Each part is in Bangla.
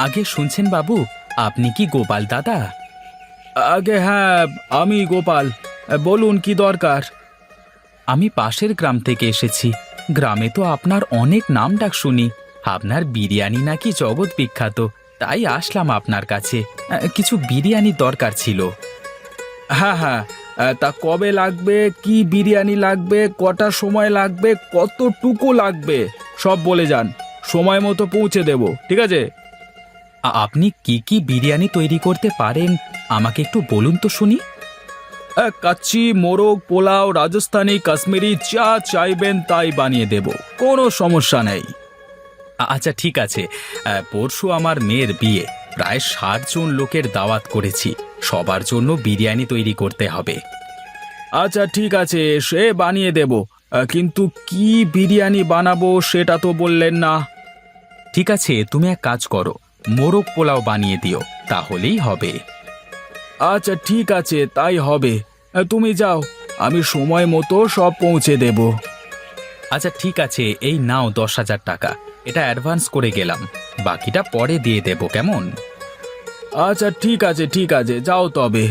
আগে শুনছেন বাবু, আপনি কি গোপাল দাদা? আগে হ্যাঁ, আমি গোপাল। বলুন কি দরকার। আমি পাশের গ্রাম থেকে এসেছি। গ্রামে তো আপনার অনেক নাম ডাক শুনি। আপনার বিরিয়ানি নাকি জগৎ বিখ্যাত, তাই আসলাম আপনার কাছে। কিছু বিরিয়ানির দরকার ছিল। হ্যাঁ হ্যাঁ, তা কবে লাগবে, কি বিরিয়ানি লাগবে, কটা সময় লাগবে, কতটুকু লাগবে সব বলে যান। সময় মতো পৌঁছে দেব, ঠিক আছে? আপনি কি কি বিরিয়ানি তৈরি করতে পারেন আমাকে একটু বলুন তো শুনি। কাচ্চি, মোরগ, পোলাও, রাজস্থানি, কাশ্মীরি, যা চাইবেন তাই বানিয়ে দেব, কোনো সমস্যা নেই। আচ্ছা ঠিক আছে। পরশু আমার মেয়ের বিয়ে, প্রায় 60 জন লোকের দাওয়াত করেছি। সবার জন্য বিরিয়ানি তৈরি করতে হবে। আচ্ছা ঠিক আছে, সে বানিয়ে দেব, কিন্তু কি বিরিয়ানি বানাবো সেটা তো বললেন না। ঠিক আছে, তুমি এক কাজ করো, মোরগ পোলাও বানিয়ে দিও, তাহলেই হবে। আচ্ছা ঠিক আছে, তাই হবে। তুমি যাও, আমি সময় মতো সব পৌঁছে দেব। আচ্ছা ঠিক আছে, এই নাও 10,000 টাকা। এটা অ্যাডভান্স করে গেলাম, বাকিটা পরে দিয়ে দেব, কেমন? আচ্ছা ঠিক আছে, ঠিক আছে, যাও তবে।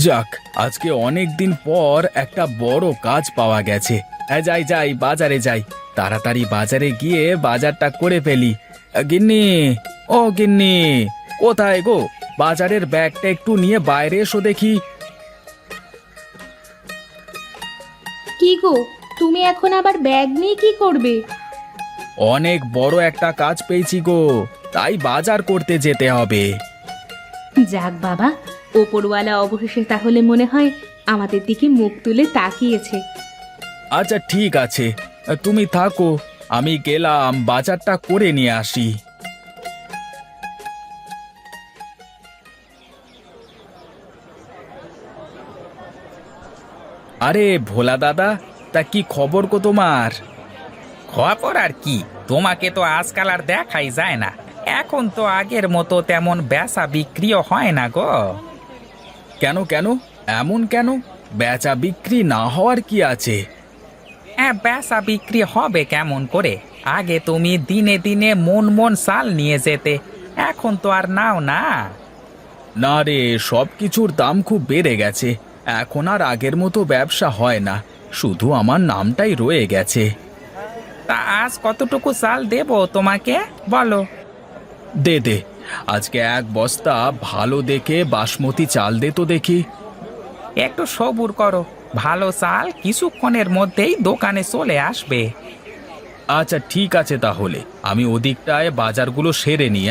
যাক, আজকে অনেক দিন পর একটা বড় কাজ পাওয়া গেছে। যাই যাই, বাজারে যাই, তাড়াতাড়ি বাজারে গিয়ে বাজারটা করে ফেলি। গিন্নি, ও গিন্নি, কোথায় গো? বাজারের ব্যাগটা একটু নিয়ে বাইরে এসো দেখি। কি গো, তুমি এখন আবার ব্যাগ নিয়ে কি করবে? অনেক বড় একটা কাজ পেয়েছি গো, তাই বাজার করতে যেতে হবে। যাক বাবা, ওপরওয়ালা অবশেষে তাহলে মনে হয় আমাদের দিকে মুখ তুলে তাকিয়েছে। আচ্ছা ঠিক আছে, তুমি থাকো, আমি গেলাম বাজারটা করে নিয়ে আসি। আরে ভোলা দাদা, তা কি খবর গো তোমার? খবর আর কি, তোমাকে তো আজকাল আর দেখাই যায় না। এখন তো আগের মতো তেমন বেচা বিক্রিও হয় না গো। কেন কেন, এমন কেন? বেচা বিক্রি না হওয়ার কি আছে? হ্যাঁ, বেচা বিক্রি হবে কেমন করে? আগে তুমি দিনে দিনে মন মন চাল নিয়ে যেতে, এখন তো আর নাও না। না রে, সব কিছুর দাম খুব বেড়ে গেছে, এখন আর আগের মতো ব্যবসা হয় না, শুধু আমার নামটাই রয়ে গেছে। তা আজ কতটুকু চাল দেব তোমাকে, বলো? দে দে, আজকে 1 বস্তা ভালো দেখে বাসমতি চাল দে তো দেখি। একটু সবুর করো, ভালো চাল কিছুক্ষণের মধ্যেই দোকানে চলে আসবে। আচ্ছা ঠিক আছে, তাহলে আমি ওদিকটায় বাজারগুলো সেরে নিই,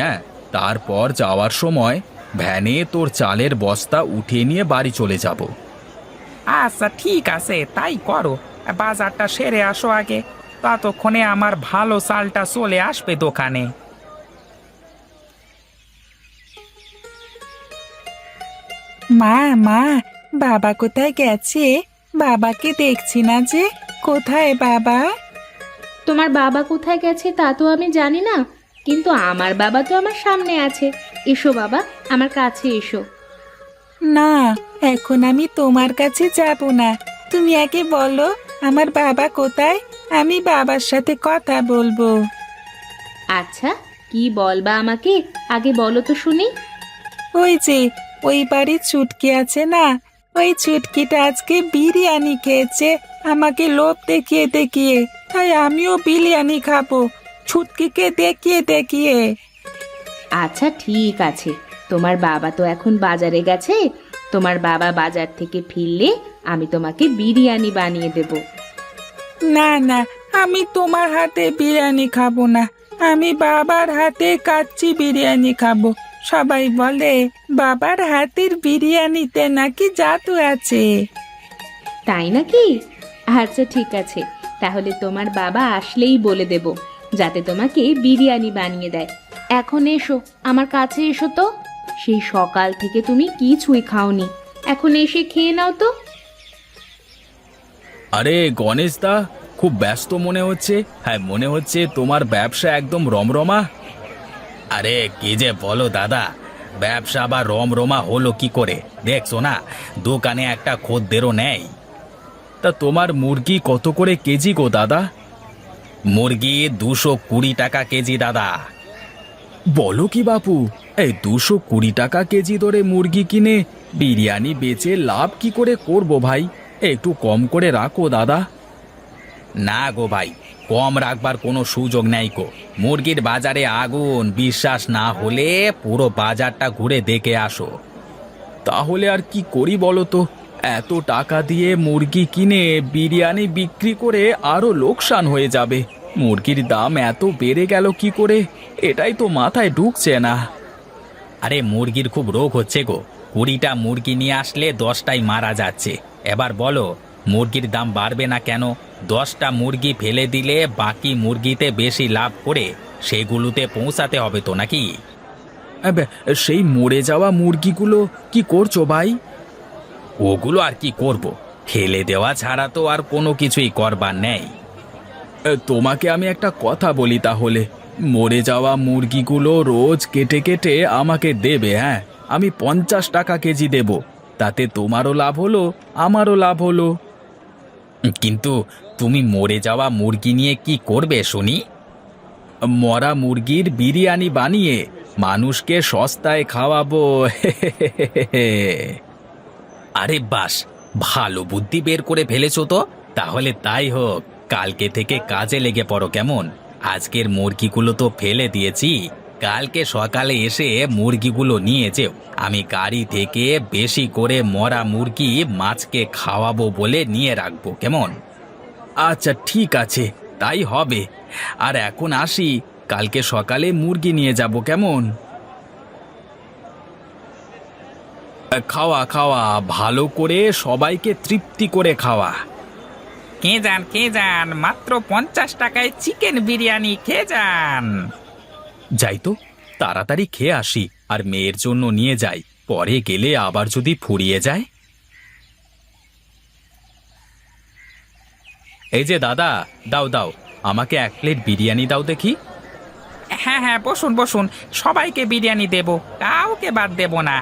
তারপর যাওয়ার সময় ভ্যানে তোর চালের বস্তা উঠিয়ে নিয়ে বাড়ি চলে যাব। আচ্ছা ঠিক আছে, তাই করো। বাজারটা সেরে আসো আগে, ততক্ষণে আমার ভালো চালটা চলে আসবে দোকানে। মা মা, বাবা কোথায় গেছে? বাবাকে দেখছি না যে, কোথায় বাবা? তোমার বাবা কোথায় গেছে তা তো আমি জানি না, কিন্তু আমার বাবা তো আমার সামনে আছে। এসো বাবা, আমার কাছে এসো। না, এখন আমি তোমার কাছে যাব না। তুমি আগে বলো আমার বাবা কোথায়, আমি বাবার সাথে কথা বলবো। আচ্ছা, কি বলবা আমাকে, আগে বলো তো শুনি। ওই যে ওই বাড়ির ছুটকি আছে না, ওই ছুটকিটা আজকে বিরিয়ানি খেয়েছে আমাকে লোভ দেখিয়ে দেখিয়ে, তাই আমিও বিরিয়ানি খাবো ছুটকিকে দেখিয়ে দেখিয়ে। আচ্ছা ঠিক আছে, তোমার বাবা তো এখন বাজারে গেছে, তোমার বাবা বাজার থেকে ফিরলে আমি তোমাকে বিরিয়ানি বানিয়ে দেব। না না, আমি তোমার হাতে বিরিয়ানি খাবো না, আমি বাবার হাতে কাচ্চি বিরিয়ানি খাবো। সবাই বলে বাবার হাতের বিরিয়ানিতে নাকি জাদু আছে। তাই নাকি? আচ্ছা ঠিক আছে, তাহলে তোমার বাবা আসলেই বলে দেব, যাতে তোমাকে বিরিয়ানি বানিয়ে দেয়। এখন এসো, আমার কাছে এসো তো। সেই সকাল থেকে তুমি কিছুই খাওনি, এখন এসে খেয়ে নাও তো। আরে গণেশ দা, খুব ব্যস্ত মনে হচ্ছে। হ্যাঁ, মনে হচ্ছে তোমার ব্যবসা একদম রমরমা। আরে কি যে বলো দাদা, ব্যবসা আবার রমরমা হলো কি করে? দেখছো না, দোকানে একটা খদ্দেরও নেই। তা তোমার মুরগি কত করে কেজি গো দাদা? মুরগি 220 টাকা কেজি দাদা। বলো কি বাপু, এই 220 টাকা কেজি দরে মুরগি কিনে বিরিয়ানি বেচে লাভ কি করে করব ভাই? একটু কম করে রাখো দাদা। না গো ভাই, কম রাখবার কোনো সুযোগ নেই গো। মুরগির বাজারে আগুন, বিশ্বাস না হলে পুরো বাজারটা ঘুরে দেখে আসো। তাহলে আর কি করি বলো তো? এত টাকা দিয়ে মুরগি কিনে বিরিয়ানি বিক্রি করে আরো লোকসান হয়ে যাবে। মুরগির দাম এত বেড়ে গেল কি করে, এটাই তো মাথায় ঢুকছে না। আরে মুরগির খুব রোগ হচ্ছে গো। 20টা মুরগি নিয়ে আসলে 10টাই মারা যাচ্ছে। এবার বলো, মুরগির দাম বাড়বে না কেন? 10টা মুরগি ফেলে দিলে বাকি মুরগিতে বেশি লাভ করে সেগুলোতে পৌঁছাতে হবে তো নাকি? সেই মরে যাওয়া মুরগিগুলো কি করছো ভাই? ওগুলো আর কি করব, ফেলে দেওয়া ছাড়া তো আর কোনো কিছুই করবার নেই। তোমাকে আমি একটা কথা বলি তাহলে, মরে যাওয়া মুরগিগুলো রোজ কেটে কেটে আমাকে দেবে। হ্যাঁ, আমি 50 টাকা কেজি দেব, তাতে তোমারও লাভ হলো, আমারও লাভ হলো। কিন্তু তুমি মরে যাওয়া মুরগি নিয়ে কি করবে শুনি? মরা মুরগির বিরিয়ানি বানিয়ে মানুষকে সস্তায় খাওয়াবো। আরে বাস, ভালো বুদ্ধি বের করে ফেলেছো তো। তাহলে তাই হোক, কালকে থেকে কাজে লেগে পড়ো কেমন? আজকের মুরগিগুলো তো ফেলে দিয়েছি, কালকে সকালে এসে মুরগিগুলো নিয়ে যেও। আমি গাড়ি থেকে বেশি করে মরা মুরগি মাছকে খাওয়াবো বলে নিয়ে রাখবো, কেমন? আচ্ছা ঠিক আছে, তাই হবে। আর এখন আসি, কালকে সকালে মুরগি নিয়ে যাব, কেমন? খাওয়া খাওয়া, ভালো করে সবাইকে তৃপ্তি করে খাওয়া। কে যান, মাত্র 50 টাকায় চিকেন বিরিয়ানি খেয়ে যান। যাই তো, তাড়াতাড়ি খেয়ে আসি আর মেয়ের জন্য নিয়ে যাই, পরে গেলে আবার যদি ফুরিয়ে যায়। এই যে দাদা, দাও দাও, আমাকে 1 প্লেট বিরিয়ানি দাও দেখি। হ্যাঁ হ্যাঁ, বসুন বসুন, সবাইকে বিরিয়ানি দেব, কাউকে বাদ দেব না।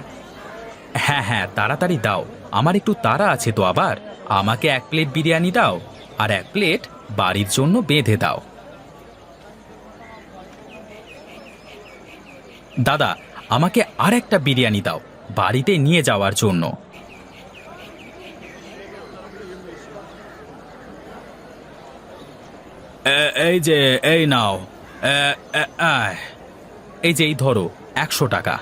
হ্যাঁ হ্যাঁ, তাড়াতাড়ি দাও, আমার একটু তাড়া আছে তো। আবার আমাকে 1 প্লেট বিরিয়ানি দাও আর 1 প্লেট বাড়ির জন্য বেঁধে দাও। দাদা, আমাকে আর একটা বিরিয়ানি দাও, বাড়িতে নিয়ে যাওয়ার জন্য। এই যে, এই নাও। এই যে, এই ধরো 100 টাকা।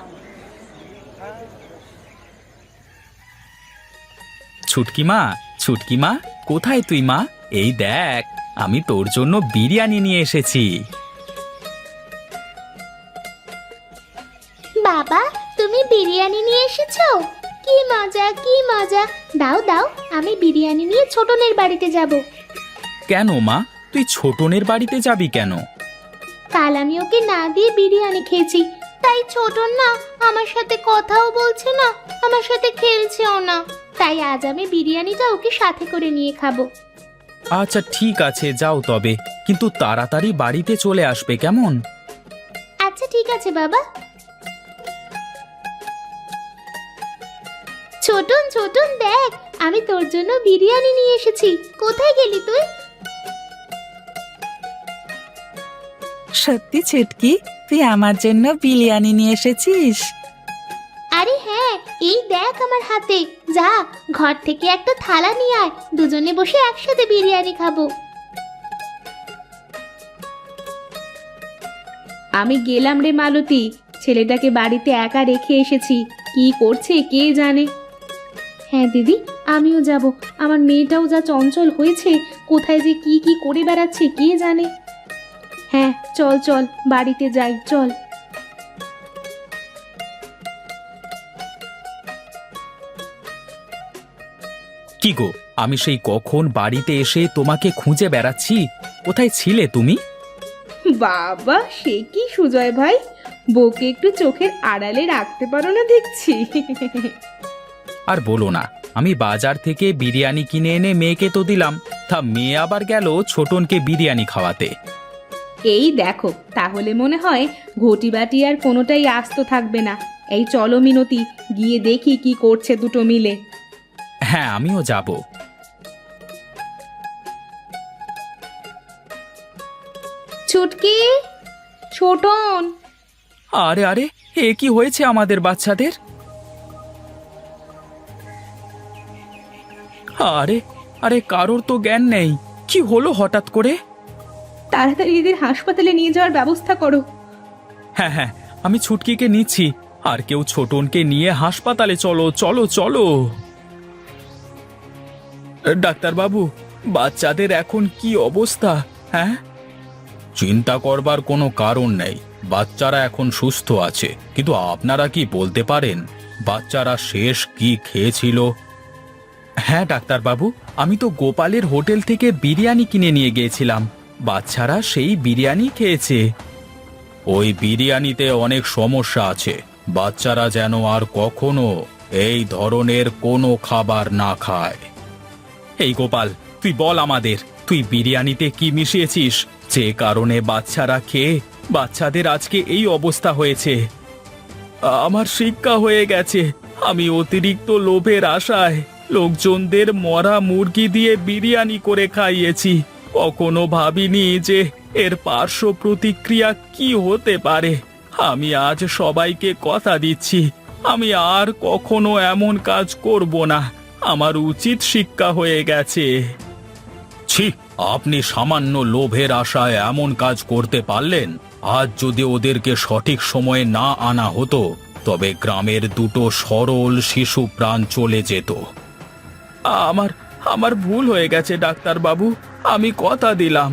ছুটকি মা, কোথায় তুই মা? এই দেখ, আমি তোর জন্য বিরিয়ানি নিয়ে এসেছি। বাবা, তুমি বিরিয়ানি নিয়ে এসেছো? কি মজা, কি মজা! দাও দাও, আমি বিরিয়ানি নিয়ে ছোটনের বাড়িতে যাব। কেন মা, তুই ছোটনের বাড়িতে যাবি কেন? কাল আমি ওকে না দিয়ে বিরিয়ানি খেয়েছি, তাই ছোটন না আমার সাথে কথাও বলছে না, আমার সাথে খেলছেও না। তাই আজ আমি বিরিয়ানিটা ওকে সাথে করে নিয়ে খাবো। আচ্ছা ঠিক আছে, যাও তবে, কিন্তু তাড়াতাড়ি বাড়িতে চলে আসবে, কেমন? আচ্ছা ঠিক আছে বাবা। ছোটন ছোটন, দেখ, আমি তোর জন্য বিরিয়ানি নিয়ে এসেছি। কোথায় গেলি তুই? সত্যি ছুটকি, তুই আমার জন্য বিরিয়ানি নিয়ে এসেছিস? আরে হ্যাঁ, এই দেখ আমার হাতে। যা, ঘর থেকে একটা থালা নিয়ে আয়, দুজনে বসে একসাথে বিরিয়ানি খাবো। আমি গেলাম রে মালতী, ছেলেটাকে বাড়িতে একা রেখে এসেছি, কি করছে কে জানে। হ্যাঁ দিদি, আমিও যাব। আমার মেয়েটাও যা চঞ্চল হয়েছে, কোথায় যে কি কি করে বেড়াচ্ছে কে জানে। হ্যাঁ চল চল, বাড়িতে যাই, চল। কি গো, আমি সেই কখন বাড়িতে এসে তোমাকে খুঁজে বেড়াচ্ছি, কোথায় ছিলে তুমি? বাবা, সে কি সুজয় ভাই, বউকে একটু চোখের আড়ালে রাখতে পারো না দেখছি। আর বলো না, আমি বাজার থেকে বিরিয়ানি কিনে এনে মেয়েকে তো দিলাম, তা মেয়ে আবার গেল ছোটনকে বিরিয়ানি খাওয়াতে। এই দেখো, তাহলে মনে হয় ঘটি বাটি আর কোনোটাই আস্ত থাকবে না। এই চলো মিনতি, গিয়ে দেখি কি করছে দুটো মিলে। হ্যাঁ, আমিও যাব। ছুটকি, ছোটন। আরে আরে, এ কি হয়েছে আমাদের বাচ্চাদের? আরে আরে, কারোর তো জ্ঞান নেই। কি হলো হঠাৎ করে? তাড়াতাড়ি এদের হাসপাতালে নিয়ে যাওয়ার ব্যবস্থা করো। হ্যাঁ হ্যাঁ, আমি ছুটকিকে নিচ্ছি। আর কেউ ছোটনকে নিয়ে হাসপাতালে চলো চলো চলো। ডাক্তারবাবু, বাচ্চাদের এখন কি অবস্থা? হ্যাঁ, চিন্তা করবার কোনো কারণ নেই। বাচ্চারা এখন সুস্থ আছে, কিন্তু আপনারা কি বলতে পারেন বাচ্চারা শেষ কি খেয়েছিল? হ্যাঁ ডাক্তারবাবু, আমি তো গোপালের হোটেল থেকে বিরিয়ানি কিনে নিয়ে গিয়েছিলাম। বাচ্চারা সেই বিরিয়ানি খেয়েছে। ওই বিরিয়ানিতে অনেক সমস্যা আছে। বাচ্চারা যেন আর কখনো এই ধরনের কোনো খাবার না খায়। এই গোপাল, তুই বল আমাদের, তুই বিরিয়ানিতে কি মিশিয়েছিস যে কারণে বাচ্চারা খেয়ে বাচ্চাদের আজকে এই অবস্থা হয়েছে? আমার শিক্ষা হয়ে গেছে। আমি অতিরিক্ত লোভের আশায় লোকজনদের মরা মুরগি দিয়ে বিরিয়ানি করে খাইয়েছি। কখনো ভাবিনি যে এর পার্শ্ব প্রতিক্রিয়া কি হতে পারে। আমি আজ সবাইকে কথা দিচ্ছি, আমি আর কখনো এমন কাজ করব না। আমার উচিত শিক্ষা হয়ে গেছে। ছি, আপনি সামান্য লোভের আশায় এমন কাজ করতে পারলেন? আজ যদি ওদেরকে সঠিক সময়ে না আনা হতো, তবে গ্রামের দুটো সরল শিশু প্রাণ চলে যেত। আমার ভুল হয়ে গেছে ডাক্তারবাবু। আমি কথা দিলাম,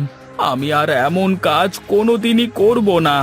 আমি আর এমন কাজ কোনোদিনই করব না।